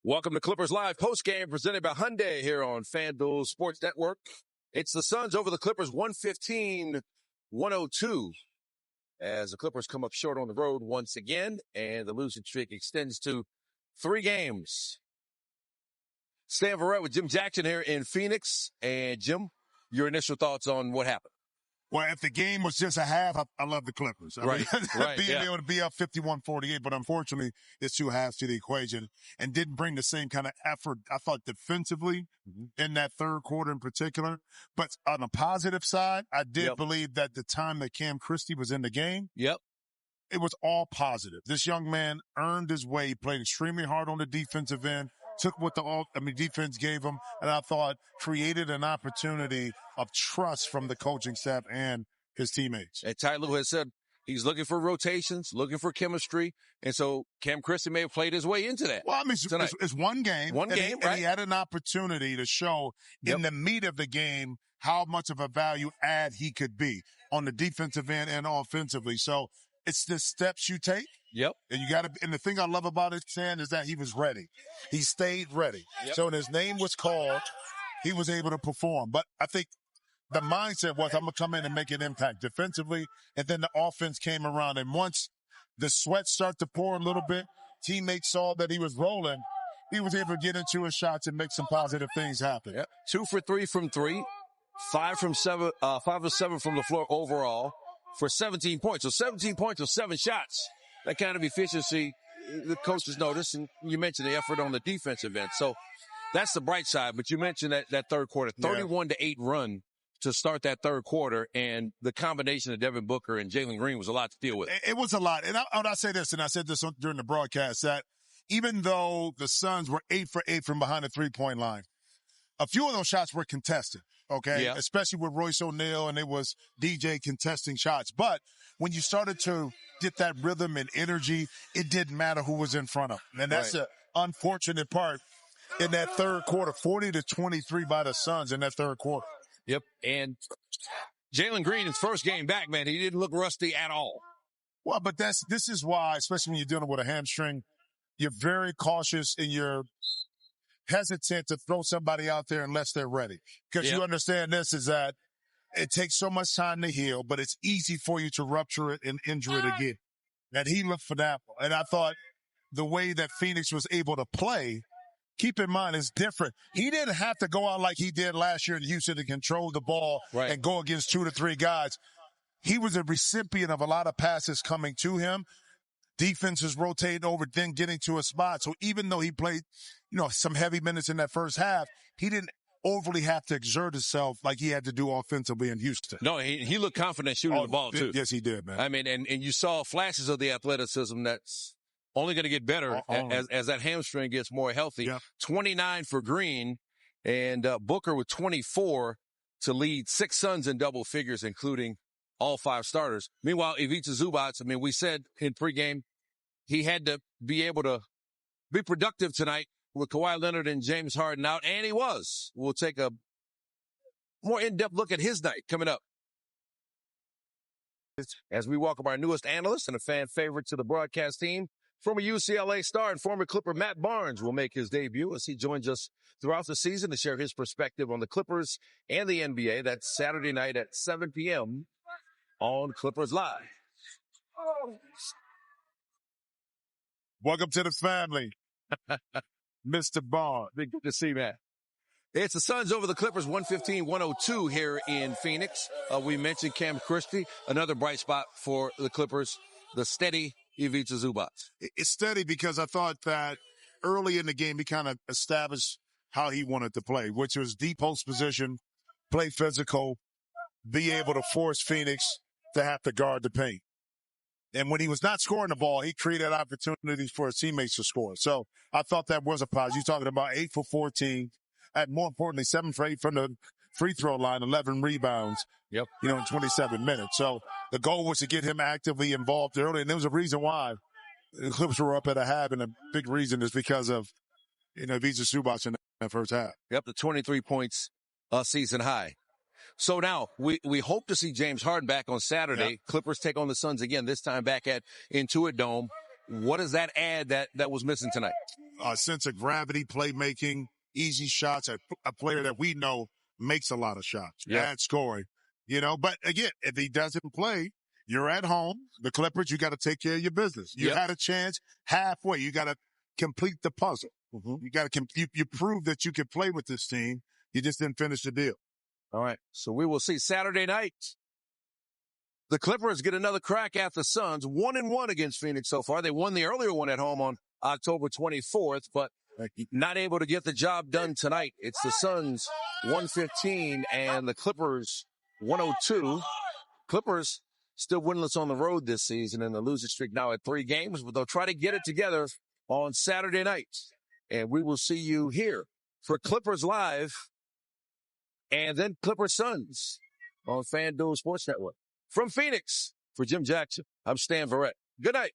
Welcome to Clippers Live postgame presented by Hyundai here on FanDuel Sports Network. It's the Suns over the Clippers 115-102 as the Clippers come up short on the road once again, and the losing streak extends to 3 games. Stan Verrett with Jim Jackson here in Phoenix. And Jim, your initial thoughts on what happened? Well, if the game was just a half, I love the Clippers. Right. Being able to be up 51-48, but unfortunately, it's 2 halves to the equation and didn't bring the same kind of effort, I thought, defensively in that third quarter in particular. But on the positive side, I did believe that the time that Cam Christie was in the game, it was all positive. This young man earned his way. He played extremely hard on the defensive end, took what the defense gave him, and I thought created an opportunity of trust from the coaching staff and his teammates. And Ty Lue has said he's looking for rotations, looking for chemistry, and so Cam Christie may have played his way into that. Well, I mean, it's one game. Right? And he had an opportunity to show in the meat of the game how much of a value add he could be on the defensive end and offensively. So it's the steps you take. And you got to, and the thing I love about it, Sam, is that he was ready. He stayed ready. So when his name was called, he was able to perform. But I think the mindset was, I'm going to come in and make an impact defensively. And then the offense came around. And once the sweat started to pour a little bit, teammates saw that he was rolling. He was able to get into his shots and make some positive things happen. 2 for 3 from 3, 5 of 7 from the floor overall for 17 points. So 17 points with 7 shots. That kind of efficiency, the coaches noticed, and you mentioned the effort on the defensive end. So that's the bright side. But you mentioned that third quarter, 31-8 run to start that third quarter, and the combination of Devin Booker and Jalen Green was a lot to deal with. It was a lot. And I say this, and I said this during the broadcast, that even though the Suns were 8 for 8 from behind the three-point line, a few of those shots were contested, especially with Royce O'Neal, and it was DJ contesting shots. But when you started to get that rhythm and energy, it didn't matter who was in front of them. And that's the unfortunate part in that third quarter, 40-23 by the Suns in that third quarter. And Jalen Green, his first game back, man, he didn't look rusty at all. Well, but this is why, especially when you're dealing with a hamstring, you're very cautious and you're hesitant to throw somebody out there unless they're ready. Because you understand this is that it takes so much time to heal, but it's easy for you to rupture it and injure it again. That he looked for that. And I thought the way that Phoenix was able to play, keep in mind, is different. He didn't have to go out like he did last year in Houston to control the ball and go against 2 to 3 guys. He was a recipient of a lot of passes coming to him. Defenses rotating over, then getting to a spot. So even though he played, some heavy minutes in that first half, he didn't overly have to exert himself like he had to do offensively in Houston. No, he looked confident shooting the ball too. Yes, he did, man. I mean, and you saw flashes of the athleticism that's only going to get better as that hamstring gets more healthy. 29 for Green, and Booker with 24 to lead 6 Suns in double figures, including all 5 starters. Meanwhile, Ivica Zubac, we said in pregame he had to be able to be productive tonight with Kawhi Leonard and James Harden out, and he was. We'll take a more in-depth look at his night coming up as we welcome our newest analyst and a fan favorite to the broadcast team. Former UCLA star and former Clipper Matt Barnes will make his debut as he joins us throughout the season to share his perspective on the Clippers and the NBA. That's Saturday night at 7 p.m. on Clippers Live. Welcome to the family, Mr. Barnes. Good to see you, man. It's the Suns over the Clippers, 115-102 here in Phoenix. We mentioned Cam Christie, another bright spot for the Clippers, the steady Ivica Zubac. It's steady because I thought that early in the game he kind of established how he wanted to play, which was deep post position, play physical, be able to force Phoenix to have to guard the paint. And when he was not scoring the ball, he created opportunities for his teammates to score. So I thought that was a positive. You're talking about 8 for 14, and more importantly, 7 for 8 from the free throw line, 11 rebounds, in 27 minutes. So the goal was to get him actively involved early, and there was a reason why the Clippers were up at a half, and a big reason is because of, Ivica Zubac in that first half. The 23 points, season high. So now we hope to see James Harden back on Saturday. Clippers take on the Suns again, this time back at Intuit Dome. What does that add that was missing tonight? sense of gravity, playmaking, easy shots, a player that we know makes a lot of shots, bad scoring, But again, if he doesn't play, you're at home. The Clippers, you got to take care of your business. You had a chance halfway. You got to complete the puzzle. You got to you prove that you can play with this team. You just didn't finish the deal. All right. So we will see Saturday night. The Clippers get another crack at the Suns, 1-1 against Phoenix so far. They won the earlier one at home on October 24th, but not able to get the job done tonight. It's the Suns 115 and the Clippers 102. Clippers still winless on the road this season, and the losing streak now at 3 games, but they'll try to get it together on Saturday night. And we will see you here for Clippers Live and then Clippers Suns on FanDuel Sports Network. From Phoenix, for Jim Jackson, I'm Stan Verrett. Good night.